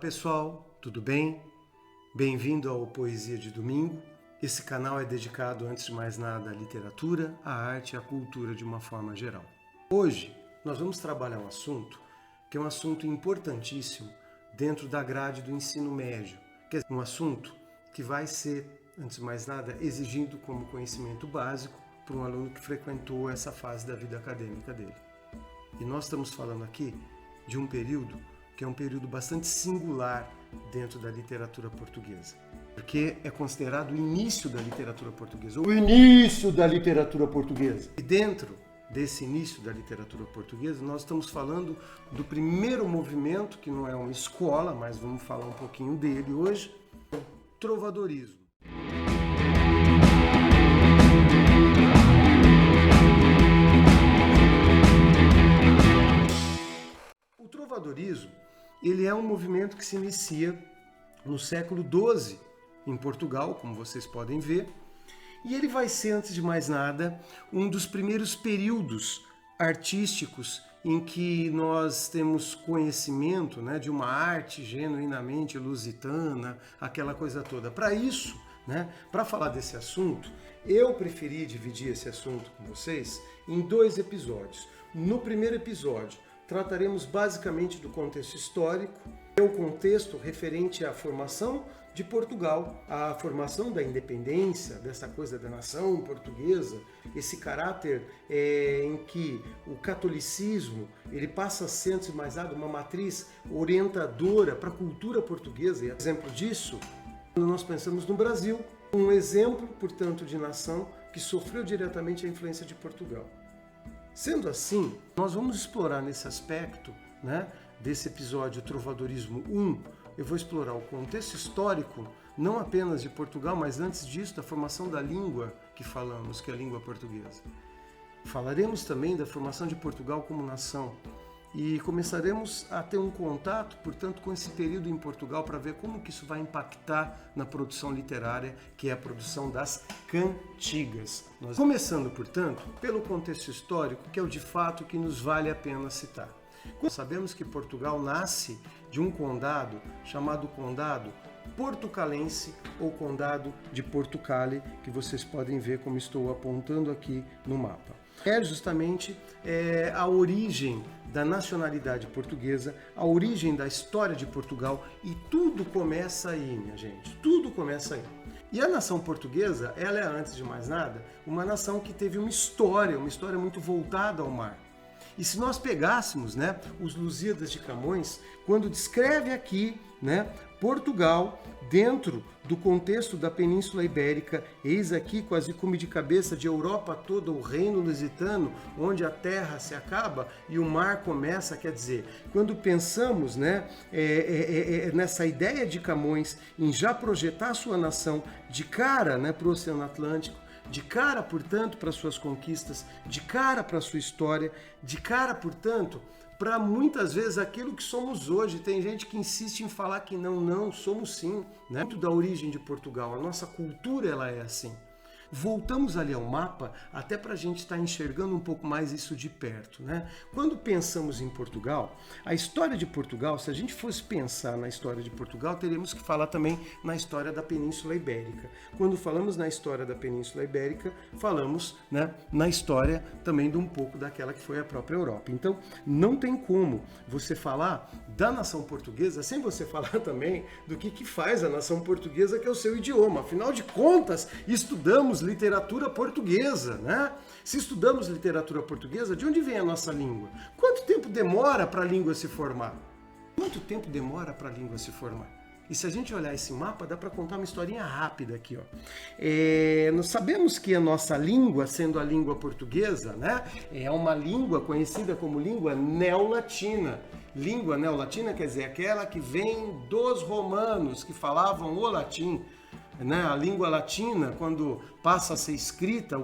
pessoal, tudo bem? Bem-vindo ao Poesia de Domingo. Esse canal é dedicado, antes de mais nada, à literatura, à arte e à cultura de uma forma geral. Hoje nós vamos trabalhar um assunto que é um assunto importantíssimo dentro da grade do ensino médio, que é um assunto que vai ser, antes de mais nada, exigido como conhecimento básico por um aluno que frequentou essa fase da vida acadêmica dele. E nós estamos falando aqui de um período que é um período bastante singular dentro da literatura portuguesa, porque é considerado o início da literatura portuguesa, o início da literatura portuguesa. E dentro desse início da literatura portuguesa, nós estamos falando do primeiro movimento, que não é uma escola, mas vamos falar um pouquinho dele hoje, o trovadorismo. O trovadorismo, ele é um movimento que se inicia no século XII em Portugal, como vocês podem ver, e ele vai ser, antes de mais nada, um dos primeiros períodos artísticos em que nós temos conhecimento, de uma arte genuinamente lusitana, aquela coisa toda. Para isso, para falar desse assunto, eu preferi dividir esse assunto com vocês em 2 episódios. No primeiro episódio, trataremos basicamente do contexto histórico, é o contexto referente à formação de Portugal, à formação da independência, dessa coisa da nação portuguesa, esse caráter em que o catolicismo ele passa a ser, antes de mais nada, uma matriz orientadora para a cultura portuguesa. E exemplo disso, quando nós pensamos no Brasil, um exemplo, portanto, de nação que sofreu diretamente a influência de Portugal. Sendo assim, nós vamos explorar nesse aspecto, desse episódio Trovadorismo 1, eu vou explorar o contexto histórico, não apenas de Portugal, mas antes disso, da formação da língua que falamos, que é a língua portuguesa. Falaremos também da formação de Portugal como nação e começaremos a ter um contato, portanto, com esse período em Portugal para ver como que isso vai impactar na produção literária, que é a produção das cantigas. Começando, portanto, pelo contexto histórico, que é o de fato que nos vale a pena citar. Sabemos que Portugal nasce de um condado chamado Condado Portucalense ou Condado de Portucale, que vocês podem ver como estou apontando aqui no mapa. É justamente a origem da nacionalidade portuguesa, a origem da história de Portugal, e tudo começa aí, minha gente, tudo começa aí. E a nação portuguesa, ela é, antes de mais nada, uma nação que teve uma história muito voltada ao mar. E se nós pegássemos, os Lusíadas de Camões, quando descreve aqui, Portugal dentro do contexto da Península Ibérica, eis aqui quase cume de cabeça de Europa toda o reino lusitano, onde a terra se acaba e o mar começa, quer dizer, quando pensamos, nessa ideia de Camões em já projetar a sua nação de cara, para o Oceano Atlântico, de cara, portanto, para suas conquistas, de cara para sua história, de cara, portanto, para muitas vezes aquilo que somos hoje. Tem gente que insiste em falar que não, somos sim, Muito da origem de Portugal, a nossa cultura ela é assim. Voltamos ali ao mapa até para a gente estar enxergando um pouco mais isso de perto, Quando pensamos em Portugal, a história de Portugal, se a gente fosse pensar na história de Portugal, teríamos que falar também na história da Península Ibérica. Quando falamos na história da Península Ibérica, falamos, na história também de um pouco daquela que foi a própria Europa. Então, não tem como você falar da nação portuguesa sem você falar também do que faz a nação portuguesa, que é o seu idioma. Afinal de contas, estudamos literatura portuguesa, Se estudamos literatura portuguesa, de onde vem a nossa língua? Quanto tempo demora para a língua se formar? Quanto tempo demora para a língua se formar? E se a gente olhar esse mapa, dá para contar uma historinha rápida aqui, nós sabemos que a nossa língua, sendo a língua portuguesa, é uma língua conhecida como língua neolatina. Língua neolatina quer dizer aquela que vem dos romanos, que falavam o latim. A língua latina, quando passa a ser escrita,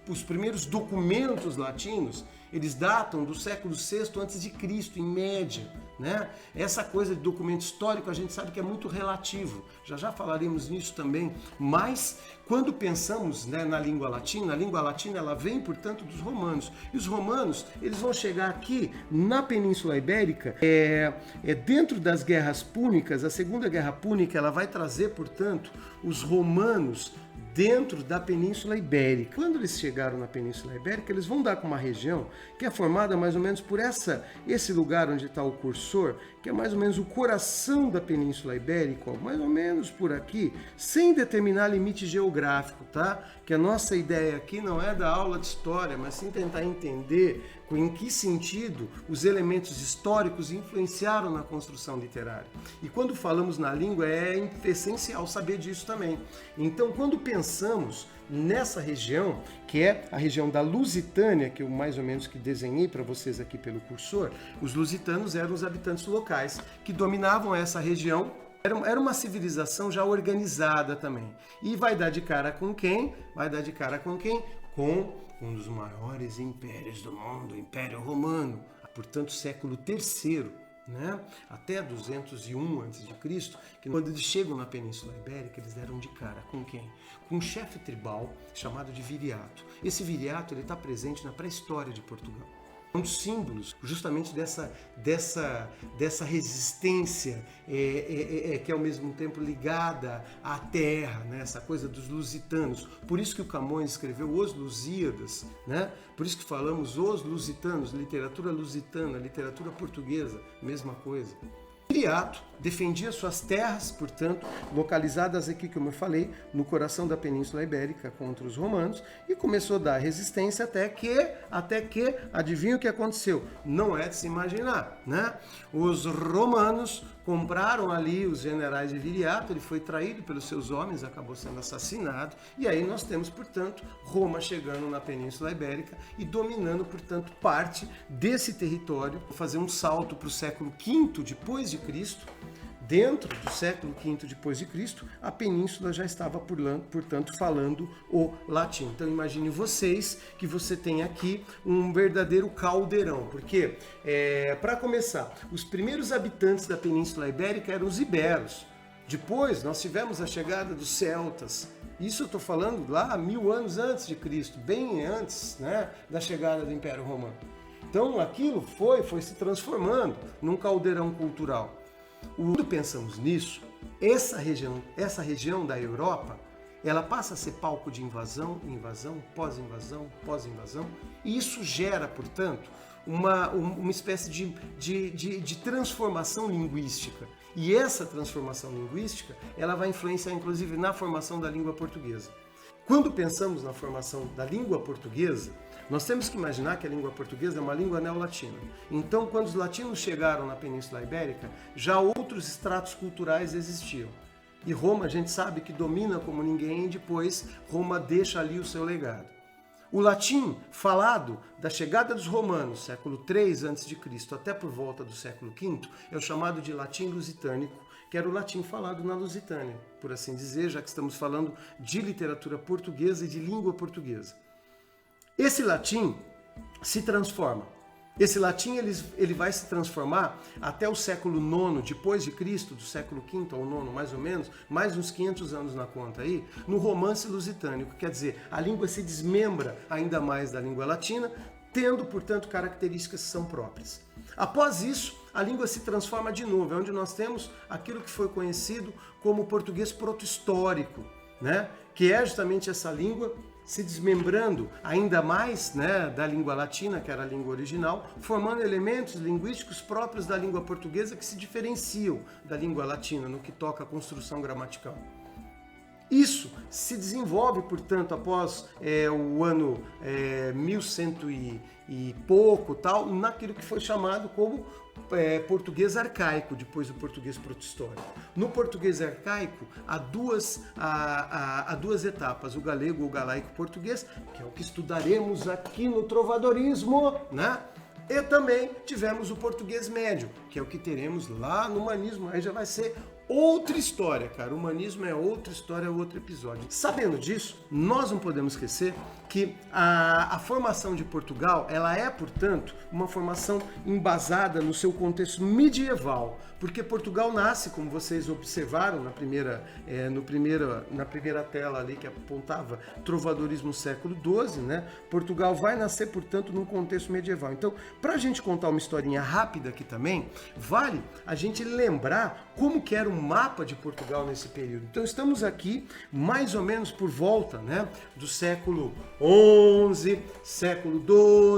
os primeiros documentos latinos, eles datam do século VI a.C., em média. né? Essa coisa de documento histórico a gente sabe que é muito relativo, já falaremos nisso também, mas quando pensamos, né, na língua latina, a língua latina ela vem, portanto, dos romanos, e os romanos eles vão chegar aqui na Península Ibérica, dentro das guerras púnicas, a Segunda Guerra Púnica ela vai trazer, portanto, os romanos dentro da Península Ibérica. Quando eles chegaram na Península Ibérica, eles vão dar com uma região que é formada mais ou menos por esse lugar onde está o cursor, que é mais ou menos o coração da Península Ibérica, ó, mais ou menos por aqui, sem determinar limite geográfico, tá? Que a nossa ideia aqui não é da aula de história, mas sim tentar entender em que sentido os elementos históricos influenciaram na construção literária. E quando falamos na língua, é essencial saber disso também. Então, quando pensamos nessa região, que é a região da Lusitânia, que eu mais ou menos que desenhei para vocês aqui pelo cursor, os lusitanos eram os habitantes locais que dominavam essa região. Era uma civilização já organizada também. E vai dar de cara com quem? Vai dar de cara com quem? Com um dos maiores impérios do mundo, o Império Romano, portanto século III, né? Até 201 a.C., que quando eles chegam na Península Ibérica, eles deram de cara com quem? Com um chefe tribal chamado de Viriato. Esse Viriato está presente na pré-história de Portugal. Um dos símbolos justamente dessa resistência que é ao mesmo tempo ligada à terra, né? Essa coisa dos lusitanos. Por isso que o Camões escreveu Os Lusíadas, né? Por isso que falamos os lusitanos, literatura lusitana, literatura portuguesa, mesma coisa. Viriato defendia suas terras, portanto, localizadas aqui, como eu falei, no coração da Península Ibérica contra os romanos, e começou a dar resistência até que, adivinha o que aconteceu? Não é de se imaginar, né? Os romanos compraram ali os generais de Viriato, ele foi traído pelos seus homens, acabou sendo assassinado, e aí nós temos, portanto, Roma chegando na Península Ibérica e dominando, portanto, parte desse território. Vou fazer um salto para o século V depois de Cristo. Dentro do século V depois de Cristo, a península já estava, portanto, falando o latim. Então imagine vocês que você tem aqui um verdadeiro caldeirão, porque, para começar, os primeiros habitantes da Península Ibérica eram os iberos. Depois nós tivemos a chegada dos celtas. Isso eu estou falando lá 1000 anos antes de Cristo, bem antes, né, da chegada do Império Romano. Então aquilo foi se transformando num caldeirão cultural. Quando pensamos nisso, essa região da Europa, ela passa a ser palco de invasão, pós-invasão, e isso gera, portanto, uma espécie de transformação linguística. E essa transformação linguística, ela vai influenciar, inclusive, na formação da língua portuguesa. Quando pensamos na formação da língua portuguesa, nós temos que imaginar que a língua portuguesa é uma língua neolatina. Então, quando os latinos chegaram na Península Ibérica, já outros estratos culturais existiam. E Roma, a gente sabe que domina como ninguém, e depois Roma deixa ali o seu legado. O latim falado da chegada dos romanos, século III a.C., até por volta do século V, é o chamado de latim lusitânico, que era o latim falado na Lusitânia, por assim dizer, já que estamos falando de literatura portuguesa e de língua portuguesa. Esse latim se transforma. Esse latim ele vai se transformar até o século IX depois de Cristo, do século V ao IX mais ou menos, mais uns 500 anos na conta aí, no romance lusitânico. Quer dizer, a língua se desmembra ainda mais da língua latina, tendo, portanto, características que são próprias. Após isso, a língua se transforma de novo, é onde nós temos aquilo que foi conhecido como o português proto-histórico, né? Que é justamente essa língua se desmembrando ainda mais, né, da língua latina, que era a língua original, formando elementos linguísticos próprios da língua portuguesa que se diferenciam da língua latina no que toca à construção gramatical. Isso se desenvolve, portanto, após o ano 1100 e pouco, tal, naquilo que foi chamado como português arcaico, depois do português proto-histórico. No português arcaico, há duas etapas, o galego ou galaico português, que é o que estudaremos aqui no trovadorismo, né? E também tivemos o português médio, que é o que teremos lá no humanismo, aí já vai ser outra história, cara. O humanismo é outra história, outro episódio. Sabendo disso, nós não podemos esquecer que a formação de Portugal, ela é, portanto, uma formação embasada no seu contexto medieval, porque Portugal nasce, como vocês observaram na primeira tela ali que apontava trovadorismo século XII, né? Portugal vai nascer, portanto, num contexto medieval. Então, para a gente contar uma historinha rápida aqui também, vale a gente lembrar como que era o mapa de Portugal nesse período. Então, estamos aqui mais ou menos por volta, né, do século XI, século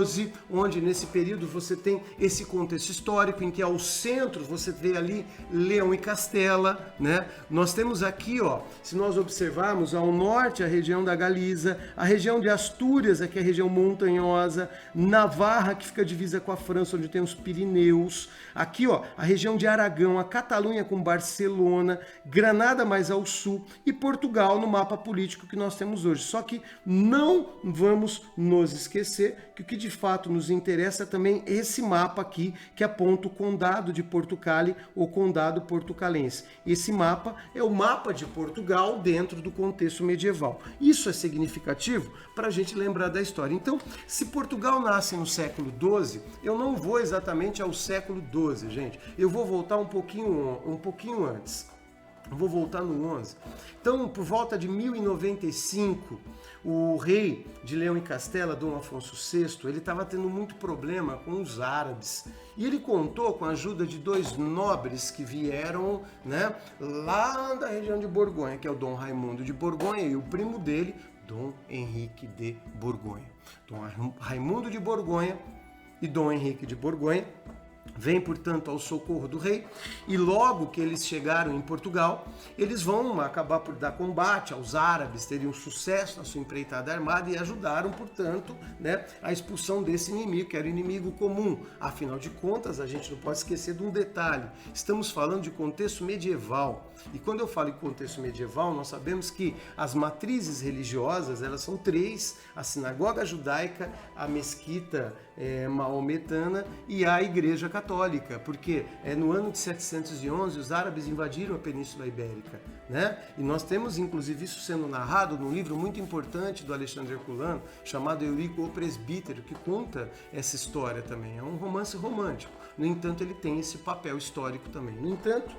XII, onde nesse período você tem esse contexto histórico em que ao centro você vê ali Leão e Castela, né? Nós temos aqui, ó, se nós observarmos ao norte a região da Galiza, a região de Astúrias, aqui é a região montanhosa, Navarra, que fica divisa com a França, onde tem os Pirineus, aqui, ó, a região de Aragão, a Catalunha com Barcelona, Granada mais ao sul e Portugal no mapa político que nós temos hoje. Só que não vamos nos esquecer que o que de fato nos interessa é também esse mapa aqui que aponta o condado de Portugal ou condado portucalense. Esse mapa é o mapa de Portugal dentro do contexto medieval. Isso é significativo para a gente lembrar da história. Então, se Portugal nasce no século XII, eu não vou exatamente ao século XII, gente. Eu vou voltar um pouquinho antes. Eu vou voltar no 11. Então, por volta de 1095, o rei de Leão e Castela, Dom Afonso VI, ele estava tendo muito problema com os árabes. E ele contou com a ajuda de dois nobres que vieram, né, lá da região de Borgonha, que é o Dom Raimundo de Borgonha e o primo dele, Dom Henrique de Borgonha. Dom Raimundo de Borgonha e Dom Henrique de Borgonha vem, portanto, ao socorro do rei, e logo que eles chegaram em Portugal, eles vão acabar por dar combate aos árabes, teriam sucesso na sua empreitada armada e ajudaram, portanto, né, a expulsão desse inimigo, que era inimigo comum. Afinal de contas, a gente não pode esquecer de um detalhe, estamos falando de contexto medieval, e quando eu falo em contexto medieval, nós sabemos que as matrizes religiosas, elas são três: a sinagoga judaica, a mesquita maometana e a igreja católica, porque no ano de 711 os árabes invadiram a Península Ibérica, né? E nós temos inclusive isso sendo narrado num livro muito importante do Alexandre Herculano, chamado Eurico o Presbítero, que conta essa história também. É um romance romântico, no entanto ele tem esse papel histórico também. No entanto,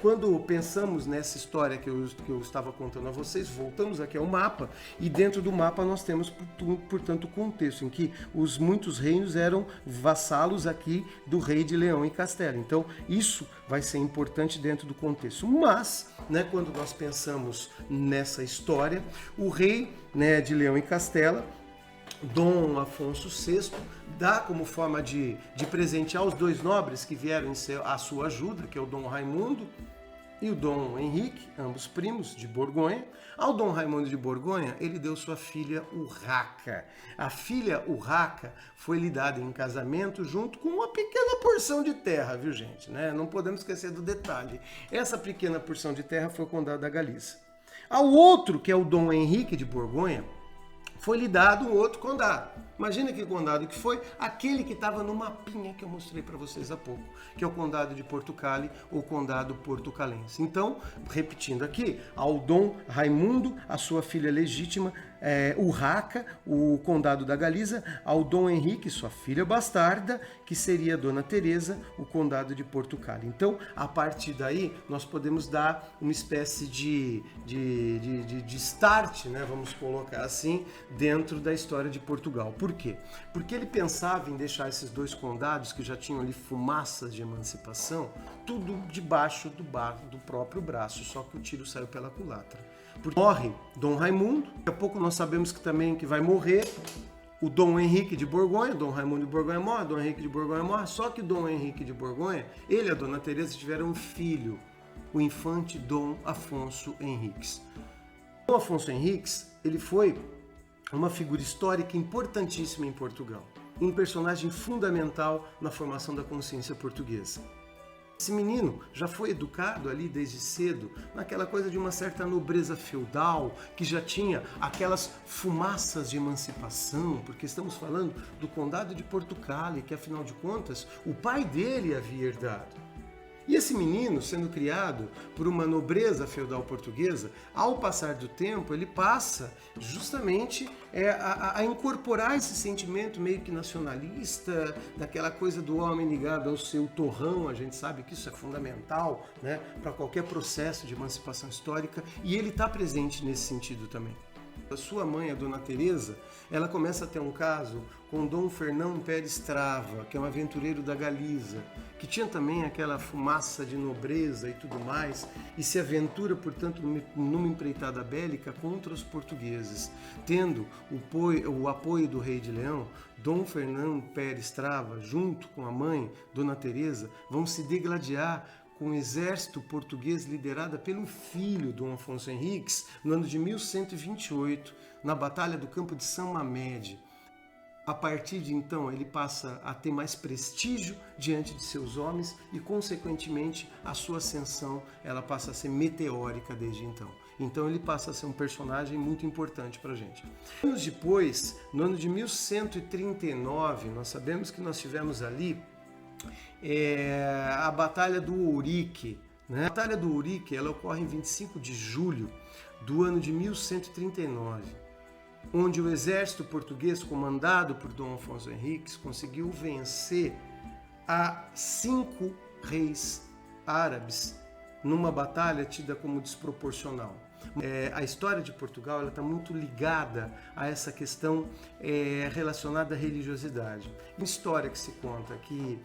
quando pensamos nessa história que eu estava contando a vocês, voltamos aqui ao mapa, e dentro do mapa nós temos, portanto, o contexto em que os muitos reinos eram vassalos aqui do rei de Leão e Castela. Então, isso vai ser importante dentro do contexto. Mas, né, quando nós pensamos nessa história, o rei, né, de Leão e Castela, Dom Afonso VI, dá como forma de presentear os dois nobres que vieram à sua ajuda, que é o Dom Raimundo e o Dom Henrique, ambos primos de Borgonha. Ao Dom Raimundo de Borgonha, ele deu sua filha Urraca. A filha Urraca foi lhe dada em casamento junto com uma pequena porção de terra, viu, gente? Né? Não podemos esquecer do detalhe. Essa pequena porção de terra foi o condado da Galiza. Ao outro, que é o Dom Henrique de Borgonha, foi-lhe dado um outro condado. Imagina que condado que foi? Aquele que estava no mapinha que eu mostrei para vocês há pouco, que é o condado de Portugal ou condado portucalense. Então, repetindo aqui, ao Dom Raimundo, a sua filha legítima, Urraca, o condado da Galiza, ao Dom Henrique, sua filha bastarda, que seria Dona Teresa, o condado de Portugal. Então, a partir daí, nós podemos dar uma espécie de start, né, vamos colocar assim, dentro da história de Portugal. Por quê? Porque ele pensava em deixar esses dois condados, que já tinham ali fumaças de emancipação, tudo debaixo do próprio braço, só que o tiro saiu pela culatra. Porque morre Dom Raimundo, daqui a pouco nós sabemos que vai morrer o Dom Henrique de Borgonha. Dom Raimundo de Borgonha morre, Dom Henrique de Borgonha morre, só que Dom Henrique de Borgonha, ele e a Dona Teresa tiveram um filho, o infante Dom Afonso Henriques. Dom Afonso Henriques, ele foi uma figura histórica importantíssima em Portugal, um personagem fundamental na formação da consciência portuguesa. Esse menino já foi educado ali desde cedo naquela coisa de uma certa nobreza feudal, que já tinha aquelas fumaças de emancipação, porque estamos falando do condado de Portugal, que afinal de contas o pai dele havia herdado. E esse menino, sendo criado por uma nobreza feudal portuguesa, ao passar do tempo, ele passa justamente a incorporar esse sentimento meio que nacionalista, daquela coisa do homem ligado ao seu torrão. A gente sabe que isso é fundamental, né, para qualquer processo de emancipação histórica, e ele está presente nesse sentido também. A sua mãe, a Dona Teresa, ela começa a ter um caso com Dom Fernão Pérez Trava, que é um aventureiro da Galiza, que tinha também aquela fumaça de nobreza e tudo mais, e se aventura, portanto, numa empreitada bélica contra os portugueses. Tendo o apoio do rei de Leão, Dom Fernão Pérez Trava, junto com a mãe, Dona Teresa, vão se degladiar com o exército português liderado pelo filho Dom Afonso Henriques, no ano de 1128, na Batalha do Campo de São Mamede. A partir de então, ele passa a ter mais prestígio diante de seus homens e, consequentemente, a sua ascensão ela passa a ser meteórica desde então. Então ele passa a ser um personagem muito importante para a gente. Anos depois, no ano de 1139, nós sabemos que nós tivemos ali a Batalha do Ourique, né? A Batalha do Ourique ela ocorre em 25 de julho do ano de 1139, onde o exército português, comandado por Dom Afonso Henriques, conseguiu vencer a 5 reis árabes numa batalha tida como desproporcional. A história de Portugal está muito ligada a essa questão relacionada à religiosidade. Uma história que se conta que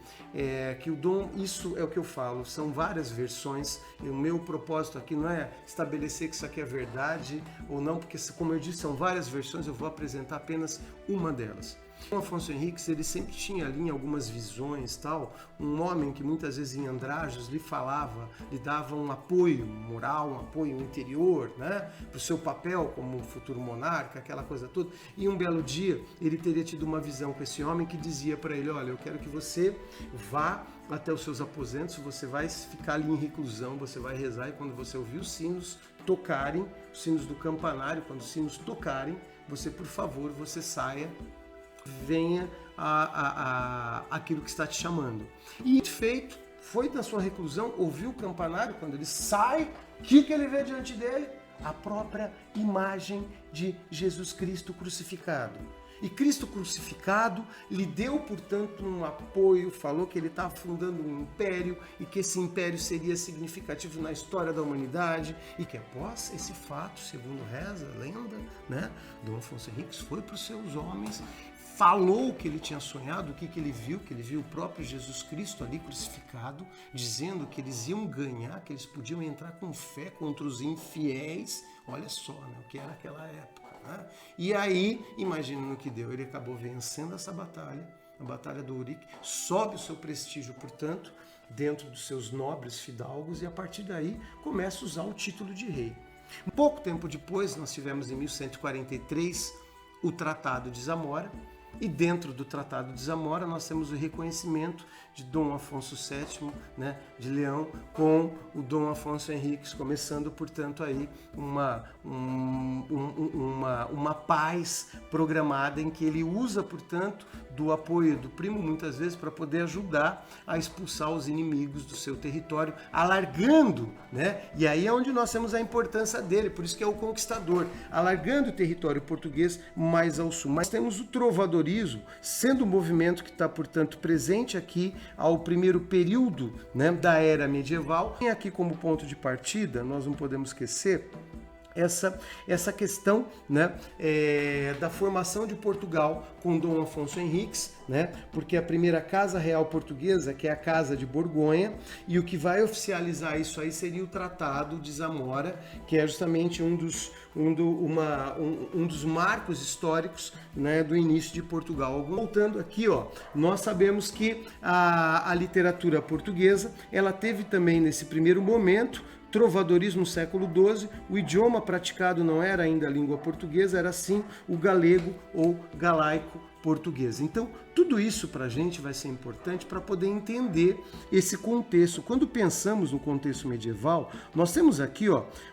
o Dom, isso é o que eu falo, são várias versões, e o meu propósito aqui não é estabelecer que isso aqui é verdade ou não, porque, como eu disse, são várias versões, eu vou apresentar apenas uma delas. Dom Afonso Henriques, ele sempre tinha ali algumas visões, tal, um homem que muitas vezes em andrajos lhe falava, lhe dava um apoio moral, um apoio interior, né, para o seu papel como futuro monarca, aquela coisa toda. E um belo dia ele teria tido uma visão com esse homem que dizia para ele: olha, eu quero que você vá até os seus aposentos, você vai ficar ali em reclusão, você vai rezar, e quando você ouvir os sinos tocarem, os sinos do campanário, quando os sinos tocarem, você, por favor, você saia, venha aquilo que está te chamando. E feito, foi da sua reclusão, ouviu o campanário, quando ele sai, o que ele vê diante dele? A própria imagem de Jesus Cristo crucificado. E Cristo crucificado lhe deu, portanto, um apoio, falou que ele está fundando um império e que esse império seria significativo na história da humanidade, e que após esse fato, segundo reza a lenda, né, Dom Afonso Henriques foi para os seus homens, falou o que ele tinha sonhado, o que ele viu, que ele viu o próprio Jesus Cristo ali crucificado, dizendo que eles iam ganhar, que eles podiam entrar com fé contra os infiéis. Olha só, né, o que era aquela época. Né? E aí, imagina no que deu, ele acabou vencendo essa batalha, a Batalha do Ourique, sobe o seu prestígio, portanto, dentro dos seus nobres fidalgos, e a partir daí começa a usar o título de rei. Pouco tempo depois, nós tivemos em 1143 o Tratado de Zamora, e dentro do Tratado de Zamora nós temos o reconhecimento de Dom Afonso VII, né, de Leão, com o Dom Afonso Henriques, começando, portanto, aí uma paz programada em que ele usa, portanto, do apoio do primo, muitas vezes, para poder ajudar a expulsar os inimigos do seu território, alargando, né? E aí é onde nós temos a importância dele, por isso que é o conquistador, alargando o território português mais ao sul. Mas temos o trovadorismo, sendo um movimento que está, portanto, presente aqui ao primeiro período, né, da era medieval. E aqui como ponto de partida, nós não podemos esquecer essa questão, né, da formação de Portugal com Dom Afonso Henriques, né, porque a primeira casa real portuguesa, que é a Casa de Borgonha, e o que vai oficializar isso aí seria o Tratado de Zamora, que é justamente um dos marcos históricos, né, do início de Portugal. Voltando aqui, ó, nós sabemos que a literatura portuguesa, ela teve também nesse primeiro momento trovadorismo no século XII, o idioma praticado não era ainda a língua portuguesa, era sim o galego ou galaico, portuguesa. Então, tudo isso para a gente vai ser importante para poder entender esse contexto. Quando pensamos no contexto medieval, nós temos aqui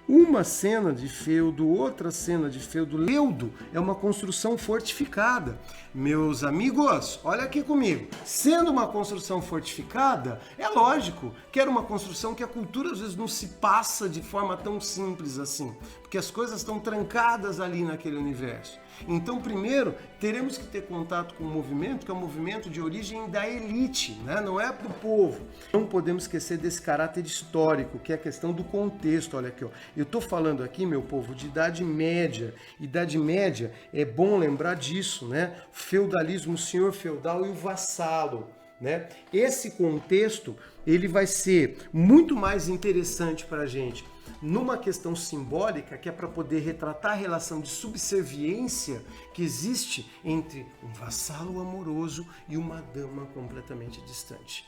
uma cena de feudo, outra cena de feudo. Feudo é uma construção fortificada. Meus amigos, olha aqui comigo. Sendo uma construção fortificada, é lógico que era uma construção que a cultura às vezes não se passa de forma tão simples assim, porque as coisas estão trancadas ali naquele universo. Então, primeiro, teremos que ter contato com um movimento que é um movimento de origem da elite, né? Não é para o povo. Não podemos esquecer desse caráter histórico, que é a questão do contexto. Olha aqui, eu estou falando aqui, meu povo, de Idade Média. Idade Média, é bom lembrar disso, né? Feudalismo, o senhor feudal e o vassalo, né? Esse contexto, ele vai ser muito mais interessante para a gente numa questão simbólica, que é para poder retratar a relação de subserviência que existe entre um vassalo amoroso e uma dama completamente distante.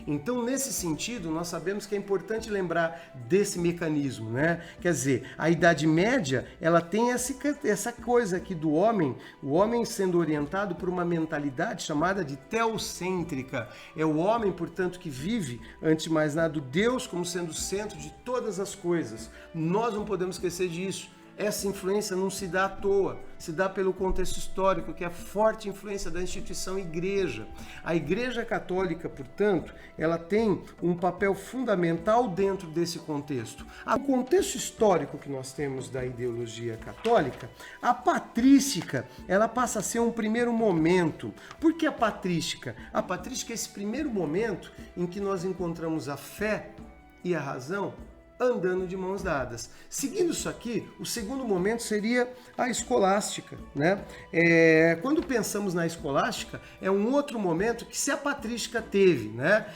Então, nesse sentido, nós sabemos que é importante lembrar desse mecanismo, né? Quer dizer, a Idade Média, ela tem essa coisa aqui do homem, o homem sendo orientado por uma mentalidade chamada de teocêntrica. É o homem, portanto, que vive, antes de mais nada, o Deus como sendo o centro de todas as coisas. Nós não podemos esquecer disso. Essa influência não se dá à toa, se dá pelo contexto histórico, que é a forte influência da instituição igreja. A Igreja Católica, portanto, ela tem um papel fundamental dentro desse contexto. No contexto histórico que nós temos da ideologia católica, a patrística, ela passa a ser um primeiro momento. Por que a patrística? A patrística é esse primeiro momento em que nós encontramos a fé e a razão andando de mãos dadas. Seguindo isso aqui, o segundo momento seria a escolástica, né? Quando pensamos na escolástica, é um outro momento que se a patrística teve, né?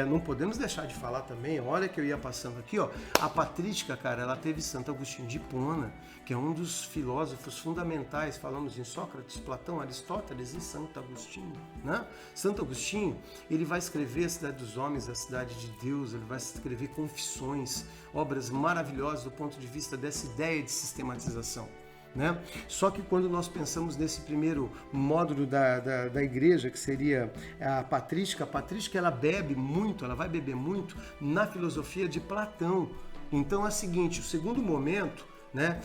Não podemos deixar de falar também, olha que eu ia passando aqui, a patrística, cara, ela teve Santo Agostinho de Hipona, que é um dos filósofos fundamentais, falamos em Sócrates, Platão, Aristóteles e Santo Agostinho, né? Santo Agostinho, ele vai escrever a Cidade dos Homens, a Cidade de Deus, ele vai escrever Confissões, obras maravilhosas do ponto de vista dessa ideia de sistematização, né? Só que quando nós pensamos nesse primeiro módulo da igreja, que seria a patrística ela bebe muito, ela vai beber muito na filosofia de Platão. Então é o seguinte, o segundo momento, né?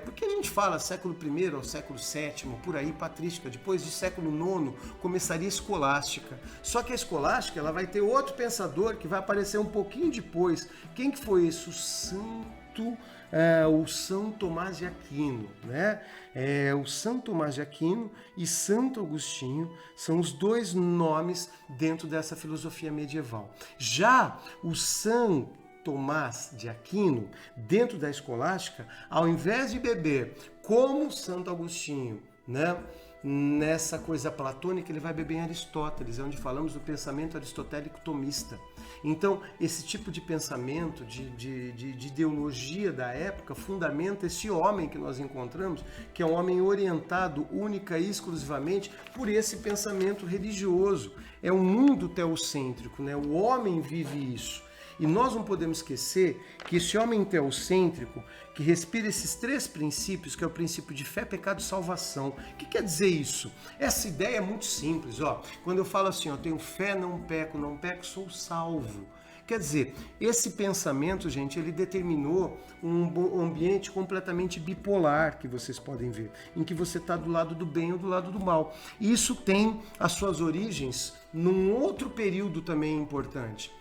Porque a gente fala século I ao século VII, por aí, patrística. Depois de século IX começaria a escolástica. Só que a escolástica ela vai ter outro pensador que vai aparecer um pouquinho depois. Quem que foi isso? O São Tomás de Aquino, né? O São Tomás de Aquino e Santo Agostinho são os dois nomes dentro dessa filosofia medieval. Já o São Tomás de Aquino, dentro da escolástica, ao invés de beber como Santo Agostinho, né, nessa coisa platônica, ele vai beber em Aristóteles, é onde falamos do pensamento aristotélico tomista. Então, esse tipo de pensamento, de ideologia da época, fundamenta esse homem que nós encontramos, que é um homem orientado única e exclusivamente por esse pensamento religioso. É um mundo teocêntrico, né? O homem vive isso. E nós não podemos esquecer que esse homem teocêntrico, que respira esses três princípios, que é o princípio de fé, pecado e salvação. O que quer dizer isso? Essa ideia é muito simples. Quando eu falo assim, tenho fé, não peco, sou salvo. Quer dizer, esse pensamento, gente, ele determinou um ambiente completamente bipolar, que vocês podem ver, em que você está do lado do bem ou do lado do mal. E isso tem as suas origens num outro período também importante,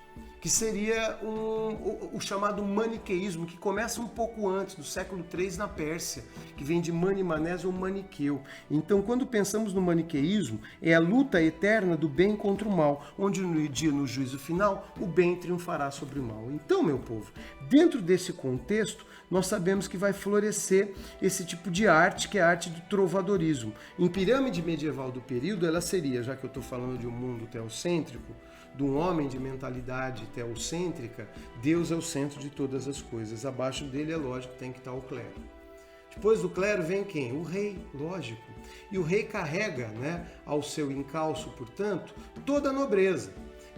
que seria o chamado maniqueísmo, que começa um pouco antes, do século III na Pérsia, que vem de mani manés ou maniqueu. Então, quando pensamos no maniqueísmo, é a luta eterna do bem contra o mal, onde no juízo final, o bem triunfará sobre o mal. Então, meu povo, dentro desse contexto, nós sabemos que vai florescer esse tipo de arte, que é a arte do trovadorismo. Em pirâmide medieval do período, ela seria, já que eu estou falando de um mundo teocêntrico, de um homem de mentalidade teocêntrica, Deus é o centro de todas as coisas. Abaixo dele, é lógico, tem que estar o clero. Depois do clero vem quem? O rei, lógico. E o rei carrega, né, ao seu encalço, portanto, toda a nobreza.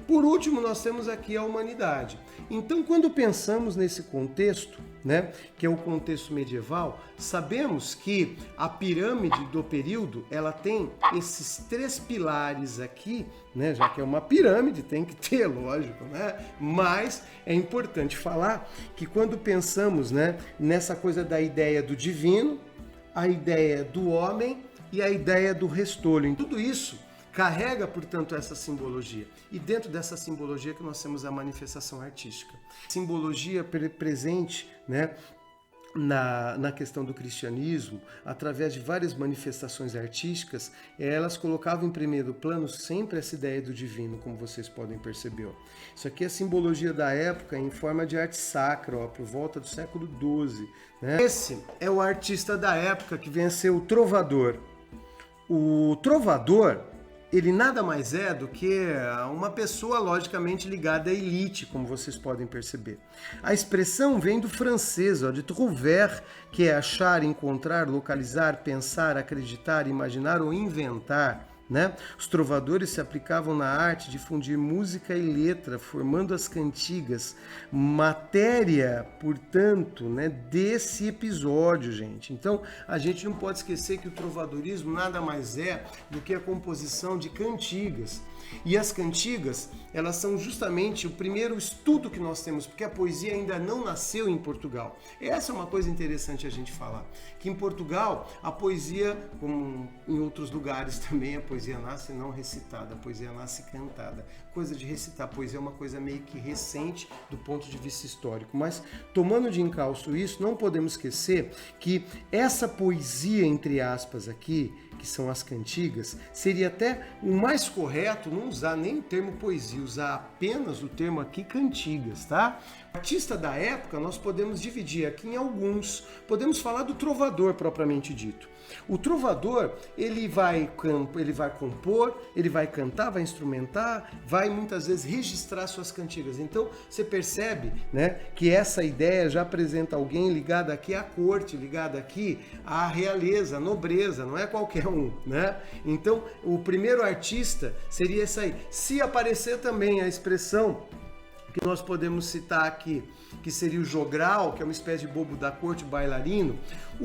Por último, nós temos aqui a humanidade. Então, quando pensamos nesse contexto, né, que é o contexto medieval, sabemos que a pirâmide do período, ela tem esses 3 pilares aqui, né, já que é uma pirâmide, tem que ter, lógico, né, mas é importante falar que quando pensamos, né, nessa coisa da ideia do divino, a ideia do homem e a ideia do restolho, em tudo isso carrega, portanto, essa simbologia. E dentro dessa simbologia que nós temos a manifestação artística. Simbologia presente, né, na questão do cristianismo, através de várias manifestações artísticas, elas colocavam em primeiro plano sempre essa ideia do divino, como vocês podem perceber. Isso aqui é a simbologia da época em forma de arte sacra, por volta do século XII. Né? Esse é o artista da época que vem a ser o trovador. O trovador, ele nada mais é do que uma pessoa logicamente ligada à elite, como vocês podem perceber. A expressão vem do francês, de trouver, que é achar, encontrar, localizar, pensar, acreditar, imaginar ou inventar. Né? Os trovadores se aplicavam na arte de fundir música e letra, formando as cantigas, matéria, portanto, né, desse episódio, gente. Então, a gente não pode esquecer que o trovadorismo nada mais é do que a composição de cantigas. E as cantigas, elas são justamente o primeiro estudo que nós temos, porque a poesia ainda não nasceu em Portugal. Essa é uma coisa interessante a gente falar, que em Portugal a poesia, como em outros lugares também, a poesia nasce não recitada, a poesia nasce cantada. Coisa de recitar a poesia é uma coisa meio que recente do ponto de vista histórico, mas tomando de encalço isso, não podemos esquecer que essa poesia, entre aspas aqui, que são as cantigas, seria até o mais correto não usar nem o termo poesia, usar apenas o termo aqui cantigas, tá? Artista da época nós podemos dividir aqui em alguns. Podemos falar do trovador propriamente dito. O trovador, ele vai compor, ele vai cantar, vai instrumentar, vai muitas vezes registrar suas cantigas. Então, você percebe, né, que essa ideia já apresenta alguém ligado aqui à corte, ligado aqui à realeza, à nobreza, não é qualquer um, né? Então, o primeiro artista seria esse aí. Se aparecer também a expressão que nós podemos citar aqui, que seria o jogral, que é uma espécie de bobo da corte, bailarino,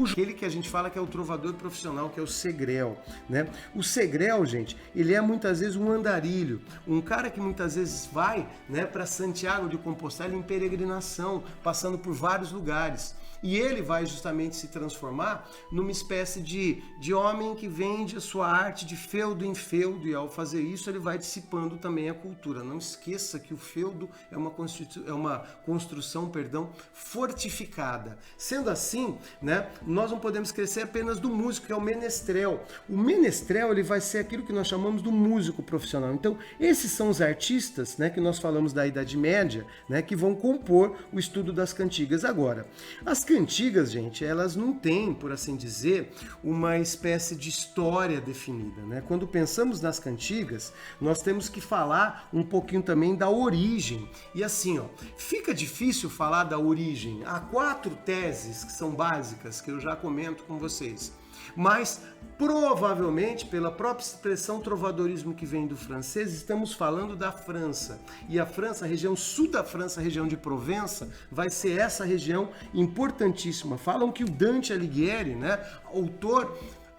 aquele que a gente fala que é o trovador profissional, que é o segrel, né? O segrel, gente, ele é muitas vezes um andarilho, um cara que muitas vezes vai, né, para Santiago de Compostela em peregrinação, passando por vários lugares. E ele vai justamente se transformar numa espécie de homem que vende a sua arte de feudo em feudo, e ao fazer isso ele vai dissipando também a cultura. Não esqueça que o feudo é uma construção, fortificada. Sendo assim, né, nós não podemos esquecer apenas do músico, que é o menestrel. O menestrel, ele vai ser aquilo que nós chamamos do músico profissional. Então, esses são os artistas, né, que nós falamos da Idade Média, né, que vão compor o estudo das cantigas. Agora, as cantigas, gente, elas não têm, por assim dizer, uma espécie de história definida, né? Quando pensamos nas cantigas, nós temos que falar um pouquinho também da origem. E assim, fica difícil falar da origem. Há 4 teses que são básicas, que eu já comento com vocês. Mas, provavelmente, pela própria expressão trovadorismo que vem do francês, estamos falando da França. E a França, a região sul da França, a região de Provença, vai ser essa região importantíssima. Falam que o Dante Alighieri, né,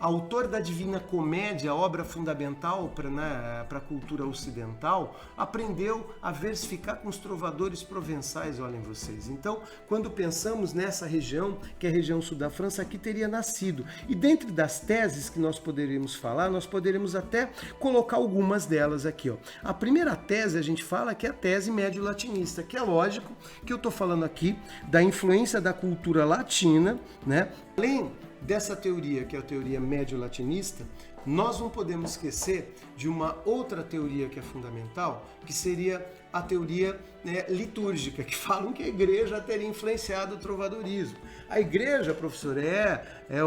autor da Divina Comédia, obra fundamental para a cultura ocidental, aprendeu a versificar com os trovadores provençais, olhem vocês. Então, quando pensamos nessa região, que é a região sul da França, aqui teria nascido. E dentro das teses que nós poderíamos falar, nós poderíamos até colocar algumas delas aqui. A primeira tese, a gente fala que é a tese médio-latinista, que é lógico que eu estou falando aqui da influência da cultura latina, né? Além dessa teoria, que é a teoria médio-latinista, nós não podemos esquecer de uma outra teoria que é fundamental, que seria a teoria litúrgica, que falam que a igreja teria influenciado o trovadorismo. A igreja, professor,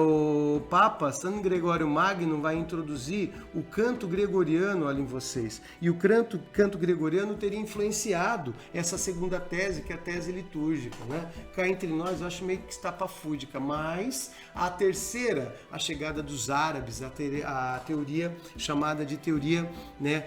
o Papa São Gregório Magno vai introduzir o canto gregoriano, olhem vocês, e o canto gregoriano teria influenciado essa segunda tese, que é a tese litúrgica, né? Cá entre nós, eu acho meio que estapafúdica, mas a terceira, a chegada dos árabes, a a teoria chamada de teoria, né,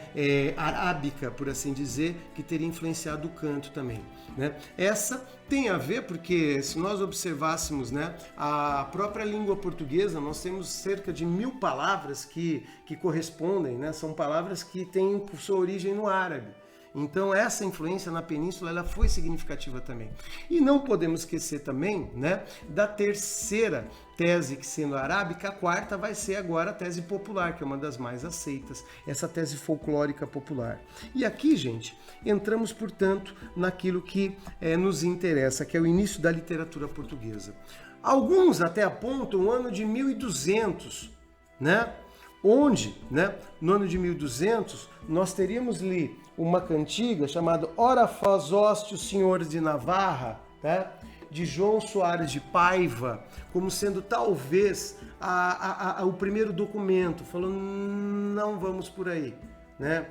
arábica, por assim dizer, que teria influenciado o canto também, né? Essa tem a ver porque, se nós observássemos, né, a própria língua portuguesa, nós temos cerca de 1000 palavras que correspondem, né? São palavras que têm sua origem no árabe. Então essa influência na península ela foi significativa também. E não podemos esquecer também, né, da terceira tese, que sendo arábica, a quarta vai ser agora a tese popular, que é uma das mais aceitas, essa tese folclórica popular. E aqui, gente, entramos, portanto, naquilo que nos interessa, que é o início da literatura portuguesa. Alguns até apontam o ano de 1200, né? Onde, né, no ano de 1200, nós teríamos ali uma cantiga chamada Ora Fazóste os Senhores de Navarra, né, de João Soares de Paiva, como sendo talvez o primeiro documento, falando não vamos por aí, né?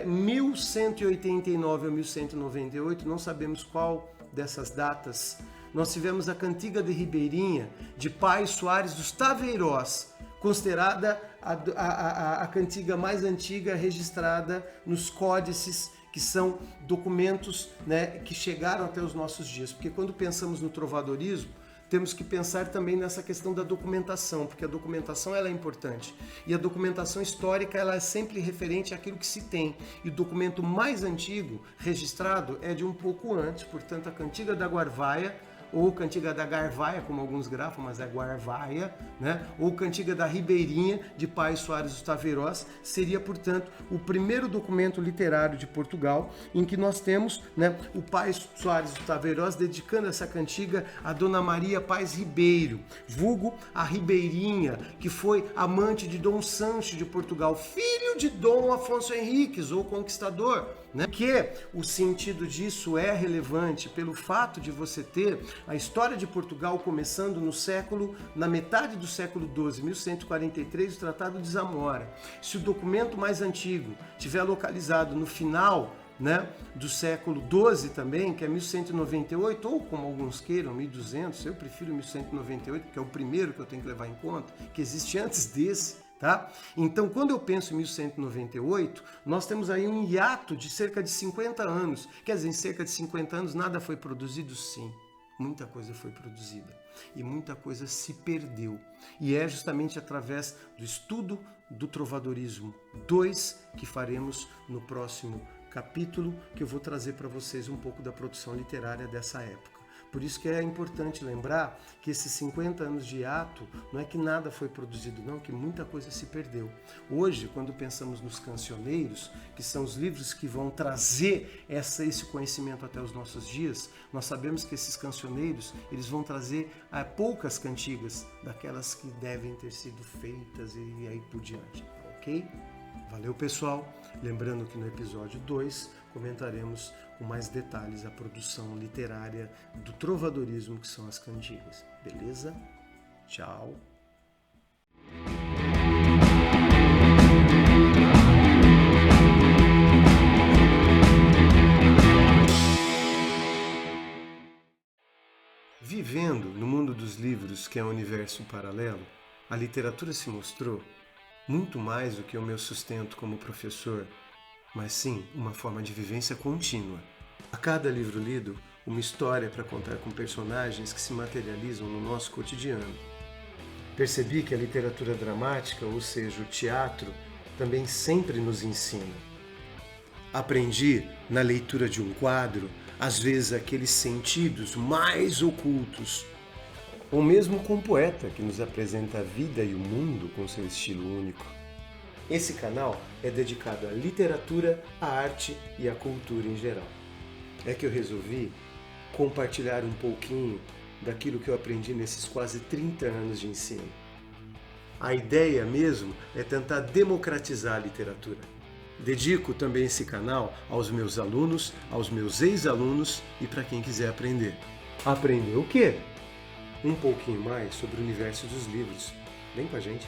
1189 a 1198, não sabemos qual dessas datas. Nós tivemos a Cantiga de Ribeirinha, de Pai Soares dos Taveirós, considerada a cantiga mais antiga registrada nos códices, que são documentos, né, que chegaram até os nossos dias. Porque quando pensamos no trovadorismo, temos que pensar também nessa questão da documentação, porque a documentação ela é importante. E a documentação histórica ela é sempre referente àquilo que se tem. E o documento mais antigo registrado é de um pouco antes, portanto a Cantiga da Guarvaia, ou Cantiga da Garvaia, como alguns grafam, mas é Guarvaia, né? Ou Cantiga da Ribeirinha, de Pai Soares dos Taveirós, seria, portanto, o primeiro documento literário de Portugal, em que nós temos, né, o Pai Soares dos Taveirós dedicando essa cantiga a Dona Maria Paz Ribeiro, vulgo a Ribeirinha, que foi amante de Dom Sancho de Portugal, filho de Dom Afonso Henriques, ou Conquistador, né? Que o sentido disso é relevante pelo fato de você ter a história de Portugal começando na metade do século XII, 1143, o Tratado de Zamora. Se o documento mais antigo estiver localizado no final, né, do século XII também, que é 1198, ou como alguns queiram, 1200, eu prefiro 1198, que é o primeiro que eu tenho que levar em conta, que existe antes desse. Tá? Então, quando eu penso em 1198, nós temos aí um hiato de cerca de 50 anos. Quer dizer, em cerca de 50 anos nada foi produzido? Sim, muita coisa foi produzida e muita coisa se perdeu. E é justamente através do estudo do Trovadorismo 2 que faremos no próximo capítulo, que eu vou trazer para vocês um pouco da produção literária dessa época. Por isso que é importante lembrar que esses 50 anos de hiato não é que nada foi produzido, não, que muita coisa se perdeu. Hoje, quando pensamos nos cancioneiros, que são os livros que vão trazer esse conhecimento até os nossos dias, nós sabemos que esses cancioneiros eles vão trazer poucas cantigas, daquelas que devem ter sido feitas e aí por diante, ok? Valeu, pessoal! Lembrando que no episódio 2 comentaremos com mais detalhes a produção literária do trovadorismo, que são as cantigas. Beleza? Tchau! Vivendo no mundo dos livros, que é um universo paralelo, a literatura se mostrou muito mais do que o meu sustento como professor, mas sim uma forma de vivência contínua. A cada livro lido, uma história para contar com personagens que se materializam no nosso cotidiano. Percebi que a literatura dramática, ou seja, o teatro, também sempre nos ensina. Aprendi, na leitura de um quadro, às vezes aqueles sentidos mais ocultos, ou mesmo com um poeta que nos apresenta a vida e o mundo com seu estilo único. Esse canal é dedicado à literatura, à arte e à cultura em geral. É que eu resolvi compartilhar um pouquinho daquilo que eu aprendi nesses quase 30 anos de ensino. A ideia mesmo é tentar democratizar a literatura. Dedico também esse canal aos meus alunos, aos meus ex-alunos e para quem quiser aprender. Aprender o quê? Um pouquinho mais sobre o universo dos livros. Vem com a gente!